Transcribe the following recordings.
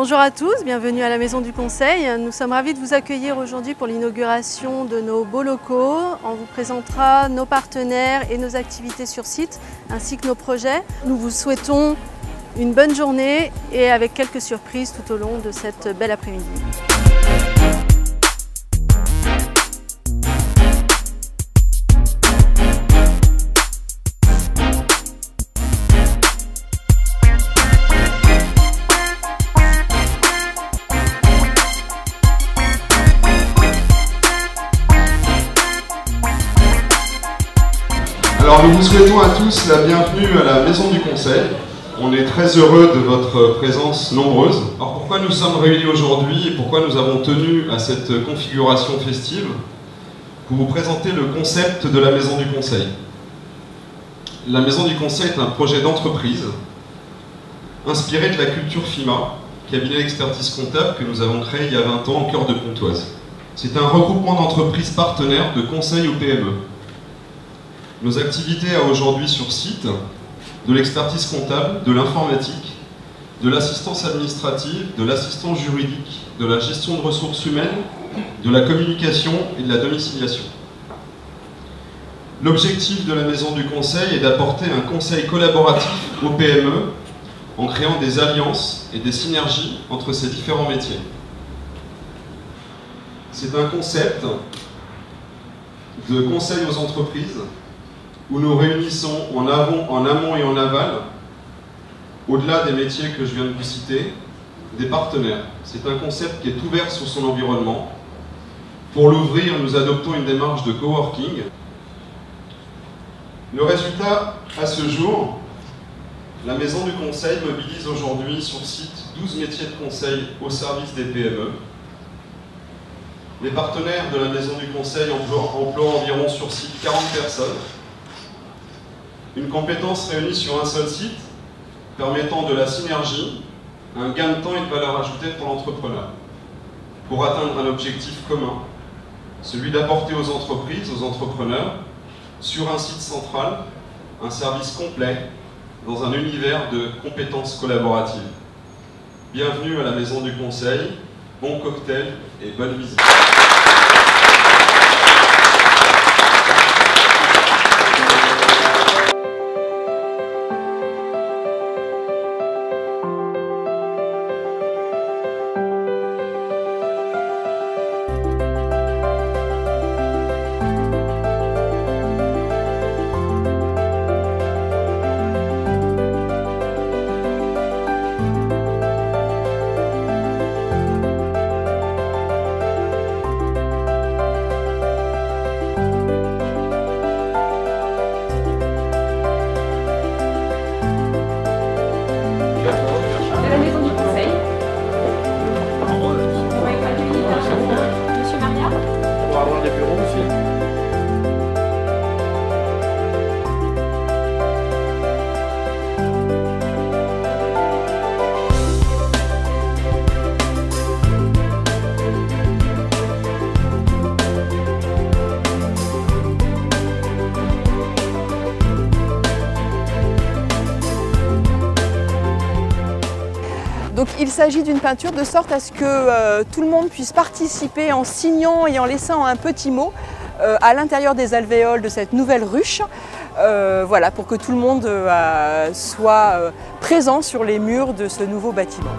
Bonjour à tous, bienvenue à la Maison du Conseil. Nous sommes ravis de vous accueillir aujourd'hui pour l'inauguration de nos beaux locaux. On vous présentera nos partenaires et nos activités sur site, ainsi que nos projets. Nous vous souhaitons une bonne journée et avec quelques surprises tout au long de cette belle après-midi. Alors nous vous souhaitons à tous la bienvenue à la Maison du Conseil. On est très heureux de votre présence nombreuse. Alors pourquoi nous sommes réunis aujourd'hui et pourquoi nous avons tenu à cette configuration festive? Pour vous présenter le concept de la Maison du Conseil. La Maison du Conseil est un projet d'entreprise inspiré de la culture FIMA, cabinet d'expertise comptable que nous avons créé il y a 20 ans en cœur de Pontoise. C'est un regroupement d'entreprises partenaires de conseil aux PME. Nos activités à aujourd'hui sur site, de l'expertise comptable, de l'informatique, de l'assistance administrative, de l'assistance juridique, de la gestion de ressources humaines, de la communication et de la domiciliation. L'objectif de la Maison du Conseil est d'apporter un conseil collaboratif aux PME en créant des alliances et des synergies entre ces différents métiers. C'est un concept de conseil aux entreprises où nous réunissons en amont et en aval, au-delà des métiers que je viens de vous citer, des partenaires. C'est un concept qui est ouvert sur son environnement. Pour l'ouvrir, nous adoptons une démarche de coworking. Le résultat, à ce jour, la Maison du Conseil mobilise aujourd'hui sur site 12 métiers de conseil au service des PME. Les partenaires de la Maison du Conseil emploient environ sur site 40 personnes. Une compétence réunie sur un seul site, permettant de la synergie, un gain de temps et de valeur ajoutée pour l'entrepreneur, pour atteindre un objectif commun, celui d'apporter aux entreprises, aux entrepreneurs, sur un site central, un service complet, dans un univers de compétences collaboratives. Bienvenue à la Maison du Conseil, bon cocktail et bonne visite. Donc il s'agit d'une peinture de sorte à ce que tout le monde puisse participer en signant et en laissant un petit mot à l'intérieur des alvéoles de cette nouvelle ruche, voilà, pour que tout le monde soit présent sur les murs de ce nouveau bâtiment.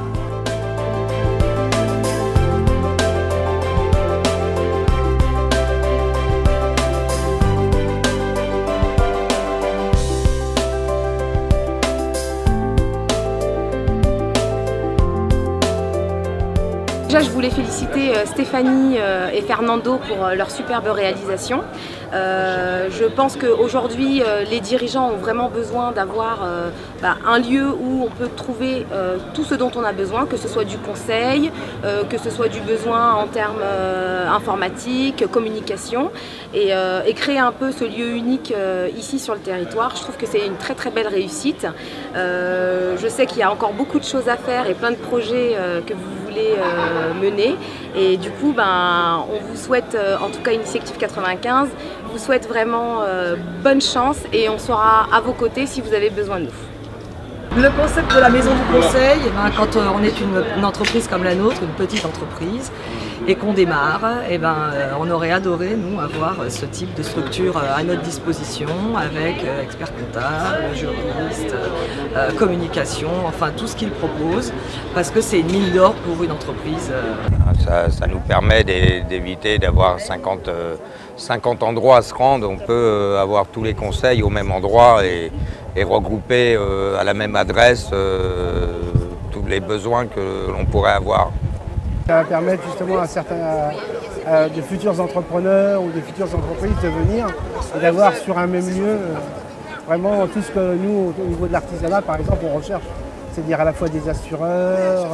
Déjà, je voulais féliciter Stéphanie et Fernando pour leur superbe réalisation. Je pense qu'aujourd'hui, les dirigeants ont vraiment besoin d'avoir un lieu où on peut trouver tout ce dont on a besoin, que ce soit du conseil, que ce soit du besoin en termes informatiques, communication, et créer un peu ce lieu unique ici sur le territoire. Je trouve que c'est une très très belle réussite. Je sais qu'il y a encore beaucoup de choses à faire et plein de projets que vous voulez mener, et du coup on vous souhaite, en tout cas Initiative 95 vous souhaite vraiment bonne chance, et on sera à vos côtés si vous avez besoin de nous. Le concept de la maison du conseil, quand on est une entreprise comme la nôtre, une petite entreprise, et qu'on démarre, on aurait adoré, nous, avoir ce type de structure à notre disposition, avec experts comptables, juristes, communication, enfin tout ce qu'ils proposent, parce que c'est une mine d'or pour une entreprise. Ça nous permet d'éviter d'avoir 50 endroits à se rendre. On peut avoir tous les conseils au même endroit et regrouper à la même adresse tous les besoins que l'on pourrait avoir. Ça va permettre justement à certains de futurs entrepreneurs ou de futures entreprises de venir et d'avoir sur un même lieu vraiment tout ce que nous, au niveau de l'artisanat, par exemple, on recherche. C'est-à-dire à la fois des assureurs,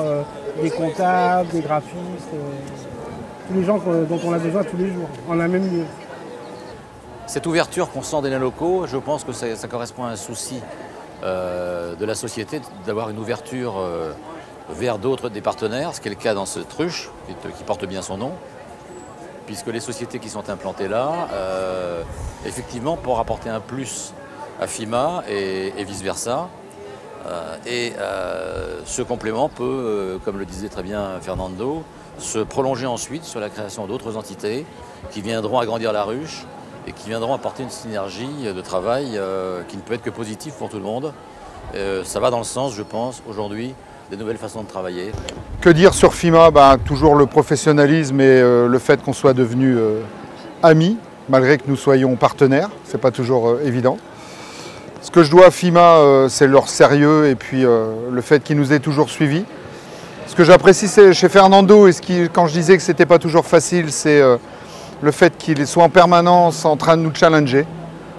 des comptables, des graphistes, tous les gens dont on a besoin tous les jours, en un même lieu. Cette ouverture qu'on sent dans les locaux, je pense que ça correspond à un souci de la société d'avoir une ouverture vers des partenaires, ce qui est le cas dans cette ruche, qui porte bien son nom, puisque les sociétés qui sont implantées là, effectivement, pour apporter un plus à FIMA et vice-versa. Ce complément peut, comme le disait très bien Fernando, se prolonger ensuite sur la création d'autres entités qui viendront agrandir la ruche et qui viendront apporter une synergie de travail qui ne peut être que positive pour tout le monde. Ça va dans le sens, je pense, aujourd'hui, des nouvelles façons de travailler. Que dire sur FIMA? Toujours le professionnalisme et le fait qu'on soit devenus amis, malgré que nous soyons partenaires, c'est pas toujours évident. Ce que je dois à FIMA, c'est leur sérieux et puis le fait qu'ils nous aient toujours suivis. Ce que j'apprécie chez Fernando, et quand je disais que c'était pas toujours facile, c'est le fait qu'il soit en permanence en train de nous challenger,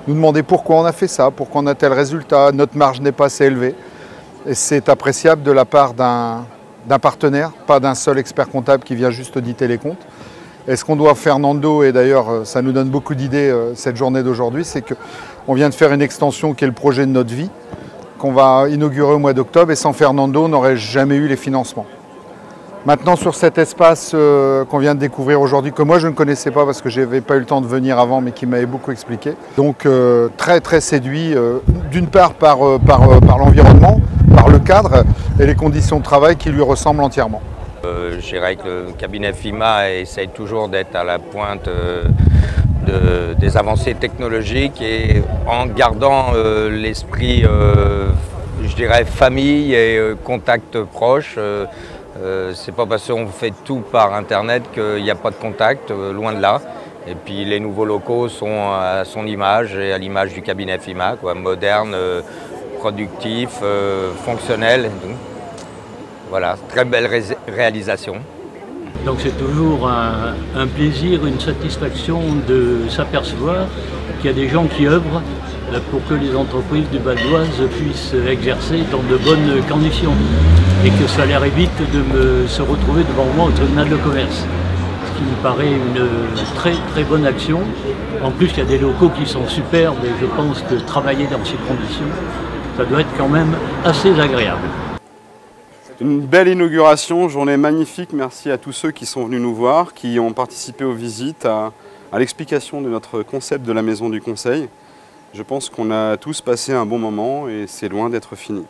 nous demander pourquoi on a fait ça, pourquoi on a tel résultat, notre marge n'est pas assez élevée. Et c'est appréciable de la part d'un partenaire, pas d'un seul expert comptable qui vient juste auditer les comptes. Et ce qu'on doit à Fernando, et d'ailleurs ça nous donne beaucoup d'idées cette journée d'aujourd'hui, c'est qu'on vient de faire une extension qui est le projet de notre vie, qu'on va inaugurer au mois d'octobre, et sans Fernando, on n'aurait jamais eu les financements. Maintenant, sur cet espace qu'on vient de découvrir aujourd'hui, que moi je ne connaissais pas parce que je n'avais pas eu le temps de venir avant, mais qui m'avait beaucoup expliqué. Donc très séduit, d'une part par l'environnement, par le cadre et les conditions de travail qui lui ressemblent entièrement. Je dirais que le cabinet FIMA essaye toujours d'être à la pointe des avancées technologiques et en gardant l'esprit, je dirais, famille et contact proche. C'est pas parce qu'on fait tout par internet qu'il n'y a pas de contact, loin de là. Et puis les nouveaux locaux sont à son image et à l'image du cabinet FIMA, moderne, productif, fonctionnel. Voilà, très belle réalisation. Donc c'est toujours un plaisir, une satisfaction de s'apercevoir qu'il y a des gens qui œuvrent pour que les entreprises du Val d'Oise puissent exercer dans de bonnes conditions et que ça leur évite de se retrouver devant moi au tribunal de commerce. Ce qui me paraît une très bonne action. En plus, il y a des locaux qui sont superbes et je pense que travailler dans ces conditions, ça doit être quand même assez agréable. Une belle inauguration, journée magnifique. Merci à tous ceux qui sont venus nous voir, qui ont participé aux visites, à l'explication de notre concept de la maison du conseil. Je pense qu'on a tous passé un bon moment et c'est loin d'être fini.